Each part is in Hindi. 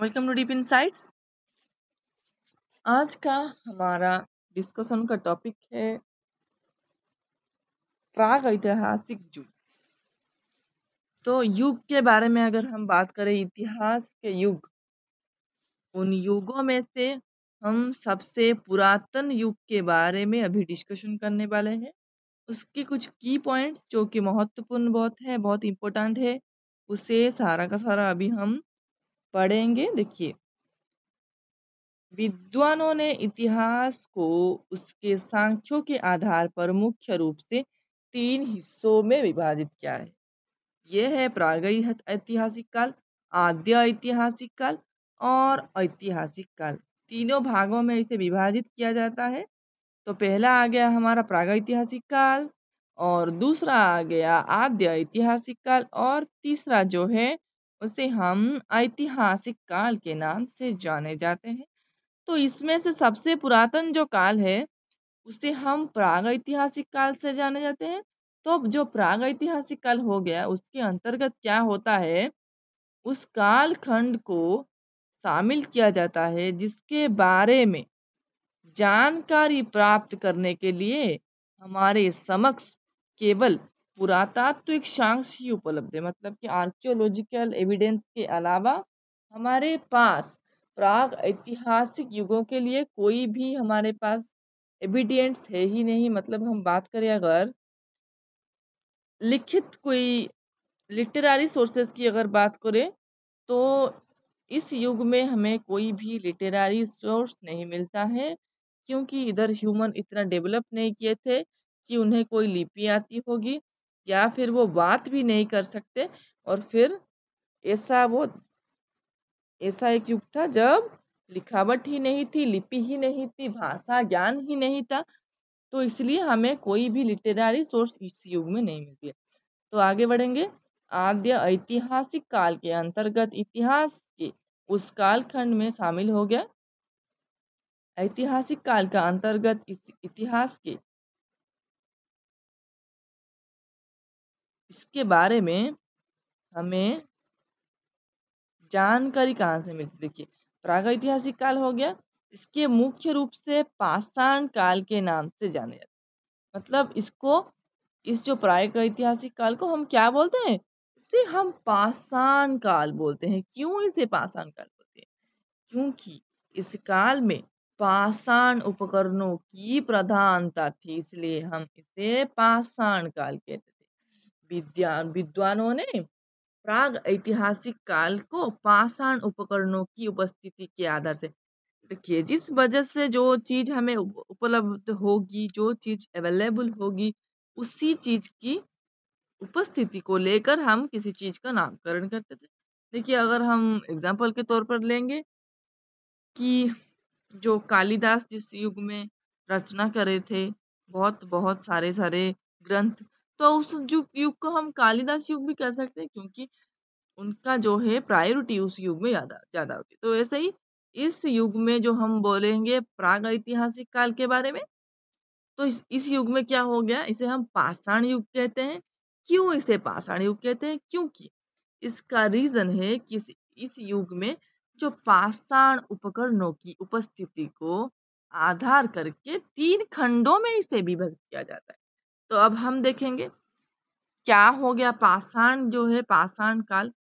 Welcome to deep insights. आज का हमारा डिस्कशन का टॉपिक है प्राग ऐतिहासिक युग। तो युग के बारे में अगर हम बात करें, इतिहास के युग, उन युगों में से हम सबसे पुरातन युग के बारे में अभी डिस्कशन करने वाले हैं। उसके कुछ की पॉइंट्स जो कि महत्वपूर्ण बहुत है, बहुत इंपॉर्टेंट है, उसे सारा का सारा अभी हम पढ़ेंगे। देखिए, विद्वानों ने इतिहास को उसके सांख्यों के आधार पर मुख्य रूप से 3 हिस्सों में विभाजित किया है। यह है ऐतिहासिक काल, आद्य ऐतिहासिक काल और ऐतिहासिक काल। तीनों भागों में इसे विभाजित किया जाता है। तो पहला आ गया हमारा प्रागैतिहासिक काल, और दूसरा आ गया आद्य ऐतिहासिक काल, और तीसरा जो है उसे हम ऐतिहासिक काल के नाम से जाने जाते हैं। तो इसमें से सबसे पुरातन जो काल है उसे हम प्रागैतिहासिक काल से जाने जाते हैं। तो अब जो प्रागैतिहासिक काल हो गया, उसके अंतर्गत क्या होता है, उस काल खंड को शामिल किया जाता है जिसके बारे में जानकारी प्राप्त करने के लिए हमारे समक्ष केवल पुरातात्विक साक्ष्य ही उपलब्ध है। मतलब कि आर्कियोलॉजिकल एविडेंस के अलावा हमारे पास प्राग ऐतिहासिक युगों के लिए कोई भी हमारे पास एविडेंस है ही नहीं। मतलब हम बात करें अगर लिखित कोई लिटरेरी सोर्सेस की अगर बात करें, तो इस युग में हमें कोई भी लिटरेरी सोर्स नहीं मिलता है, क्योंकि इधर ह्यूमन इतना डेवलप नहीं किए थे कि उन्हें कोई लिपि आती होगी, या फिर वो बात भी नहीं कर सकते। और फिर ऐसा वो ऐसा एक युग था जब लिखावट ही नहीं थी, लिपि ही नहीं थी, भाषा ज्ञान ही नहीं था। तो इसलिए हमें कोई भी लिटरेरी सोर्स इस युग में नहीं मिलती है। तो आगे बढ़ेंगे। आद्य ऐतिहासिक काल के अंतर्गत इतिहास के उस कालखंड में शामिल हो गया। ऐतिहासिक काल का अंतर्गत इस इतिहास के इसके बारे में हमें जानकारी कहाँ से मिलती। देखिए, प्रागैतिहासिक काल हो गया, इसके मुख्य रूप से पाषाण काल के नाम से जाने जाते हैं। मतलब इसको, इस जो प्रागैतिहासिक काल को हम क्या बोलते हैं, इसे हम पाषाण काल बोलते हैं। क्यों इसे पाषाण काल बोलते हैं? क्योंकि इस काल में पाषाण उपकरणों की प्रधानता थी, इसलिए हम इसे पाषाण काल कहते थे। विद्वानों ने प्राग ऐतिहासिक काल को पाषाण उपकरणों की उपस्थिति के आधार से, देखिए, जिस वजह से जो चीज हमें उपलब्ध होगी, जो चीज अवेलेबल होगी, उसी चीज की उपस्थिति को लेकर हम किसी चीज का नामकरण करते थे। देखिए, अगर हम एग्जाम्पल के तौर पर लेंगे कि जो कालिदास जिस युग में रचना करे थे, बहुत बहुत सारे सारे ग्रंथ, तो उस युग को हम कालिदास युग भी कह सकते हैं, क्योंकि उनका जो है प्रायोरिटी उस युग में ज्यादा ज्यादा होती है। तो ऐसे ही इस युग में जो हम बोलेंगे प्राग ऐतिहासिक काल के बारे में, तो इस युग में क्या हो गया, इसे हम पाषाण युग कहते हैं। क्यों इसे पाषाण युग कहते हैं? क्योंकि इसका रीजन है कि इस युग में जो पाषाण उपकरणों की उपस्थिति को आधार करके 3 खंडों में इसे विभक्त किया जाता है। तो अब हम देखेंगे क्या हो गया, पाषाण जो है, पाषाण काल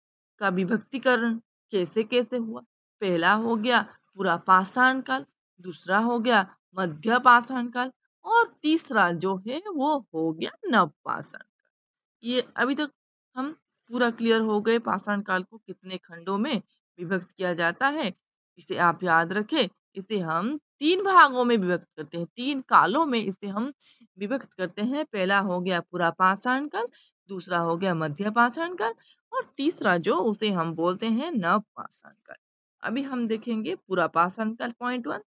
का विभक्तिकरण कैसे कैसे हुआ। पहला हो गया पूरा पाषाण काल, दूसरा हो गया मध्य पाषाण काल, और तीसरा जो है वो हो गया नव पाषाण काल। ये अभी तक हम पूरा क्लियर हो गए पाषाण काल को कितने खंडों में विभक्त किया जाता है। इसे आप याद रखें, इसे हम 3 भागों में विभक्त करते हैं, 3 कालों में इसे हम विभक्त करते हैं। पहला हो गया पूरा पाषाण काल, दूसरा हो गया मध्य पाषाण काल, और तीसरा जो उसे हम बोलते हैं नव पाषाण काल। अभी हम देखेंगे पूरा पाषाण काल। पॉइंट 1,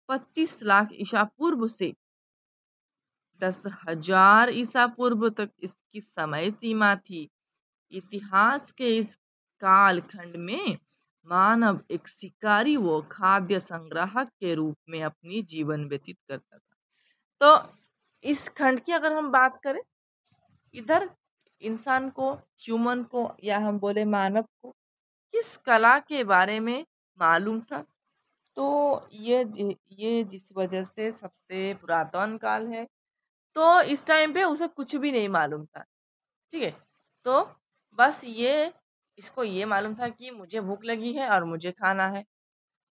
25 लाख ईसा पूर्व से 10,000 ईसा पूर्व तक इसकी समय सीमा थी। इतिहास के इस कालखंड में मानव एक शिकारी व खाद्य संग्राहक के रूप में अपनी जीवन व्यतीत करता था। तो इस खंड की अगर हम बात करें, इधर इंसान को, ह्यूमन को, या हम बोले मानव को, किस कला के बारे में मालूम था। तो ये जिस वजह से सबसे पुरातन काल है। तो इस टाइम पे उसे कुछ भी नहीं मालूम था। ठीक है, तो बस इसको ये मालूम था कि मुझे भूख लगी है और मुझे खाना है,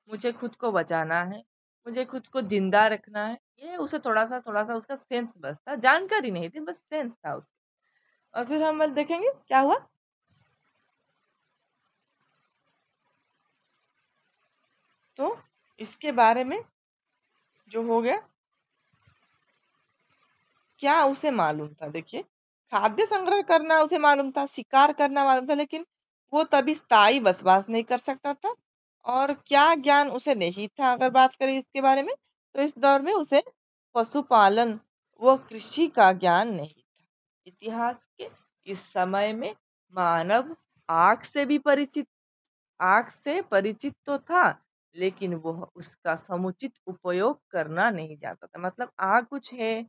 मुझे खुद को बचाना है, मुझे खुद को जिंदा रखना है। ये उसे थोड़ा सा उसका सेंस बस था, जानकारी नहीं थी, बस सेंस था उसका। और फिर हम बस देखेंगे क्या हुआ। तो इसके बारे में जो हो गया, क्या उसे मालूम था? देखिए, खाद्य संग्रह करना उसे मालूम था, शिकार करना मालूम था, लेकिन वो तभी स्थायी बसवास नहीं कर सकता था। और क्या ज्ञान उसे नहीं था? अगर बात करें इसके बारे में, तो इस दौर में उसे पशुपालन व कृषि का ज्ञान नहीं था। इतिहास के इस समय में मानव आग से भी परिचित आग से परिचित तो था, लेकिन वह उसका समुचित उपयोग करना नहीं जानता था। मतलब आग कुछ है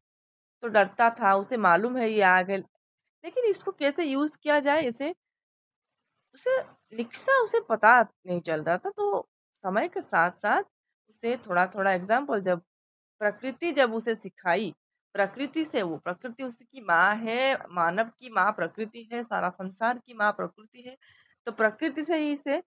तो डरता था, उसे मालूम है ये आग है, लेकिन इसको कैसे यूज किया जाए, इसे उसे निक्शा उसे पता नहीं चल रहा था। तो समय के साथ साथ उसे थोड़ा थोड़ा एग्जाम्पल, जब प्रकृति जब उसे सिखाई, प्रकृति से, वो प्रकृति उसकी माँ है, मानव की माँ प्रकृति है, सारा संसार की माँ प्रकृति है। तो प्रकृति से ही इसे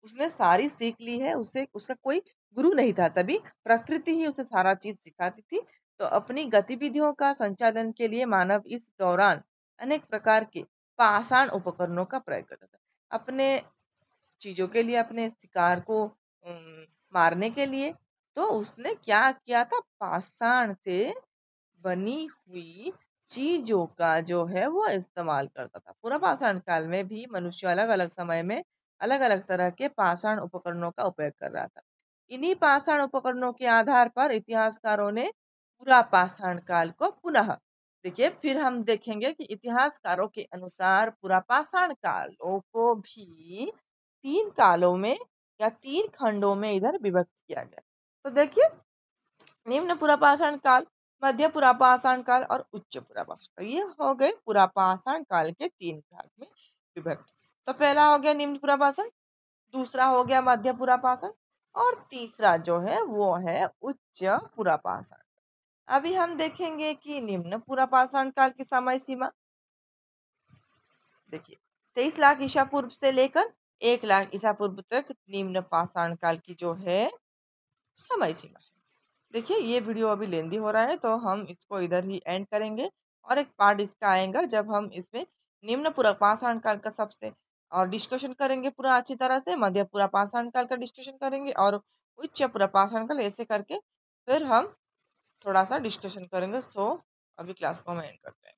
उसने सारी सीख ली है। उसे उसका कोई गुरु नहीं था, तभी प्रकृति ही उसे सारा चीज सिखाती थी। तो अपनी गतिविधियों का संचालन के लिए मानव इस दौरान अनेक प्रकार के पाषाण उपकरणों का प्रयोग करता था, अपने चीजों के लिए, अपने शिकार को मारने के लिए। तो उसने क्या किया था, पाषाण से बनी हुई चीजों का जो है वो इस्तेमाल करता था। पूरा पाषाण काल में भी मनुष्य अलग अलग समय में अलग अलग तरह के पाषाण उपकरणों का उपयोग कर रहा था। इन्हीं पाषाण उपकरणों के आधार पर इतिहासकारों ने पूरा पाषाण काल को पुनः, देखिए फिर हम देखेंगे कि इतिहासकारों के अनुसार पूरा पाषाण कालों को भी तीन कालों में या तीन खंडों में इधर विभक्त किया गया। तो देखिए, निम्न पुरापाषाण काल, मध्य पुरापाषाण काल और उच्च पुरापाषाण काल, ये हो गए पुरापाषाण काल के तीन भाग में विभक्त। तो पहला हो गया निम्न पुरापाषाण, दूसरा हो गया मध्य पुरापाषाण, और तीसरा जो है वो है उच्च पुरापाषाण। अभी हम देखेंगे कि निम्न पुरापाषाण काल की समय सीमा। देखिए, 23 लाख ईसा पूर्व से लेकर 1 लाख ईसा पूर्व तक निम्न पाषाण काल की जो है समय सीमा। देखिए, ये वीडियो अभी लेंदी हो रहा है, तो हम इसको इधर ही एंड करेंगे, और एक पार्ट इसका आएगा जब हम इसमें निम्न पुरापाषाण काल का सबसे और डिस्कशन करेंगे पूरा अच्छी तरह से, मध्य पुरापाषाण काल का डिस्कशन करेंगे, और उच्च पुरापाषाण काल, ऐसे करके फिर हम थोड़ा सा डिस्कशन करेंगे। सो अभी क्लास को हम एंड करते हैं।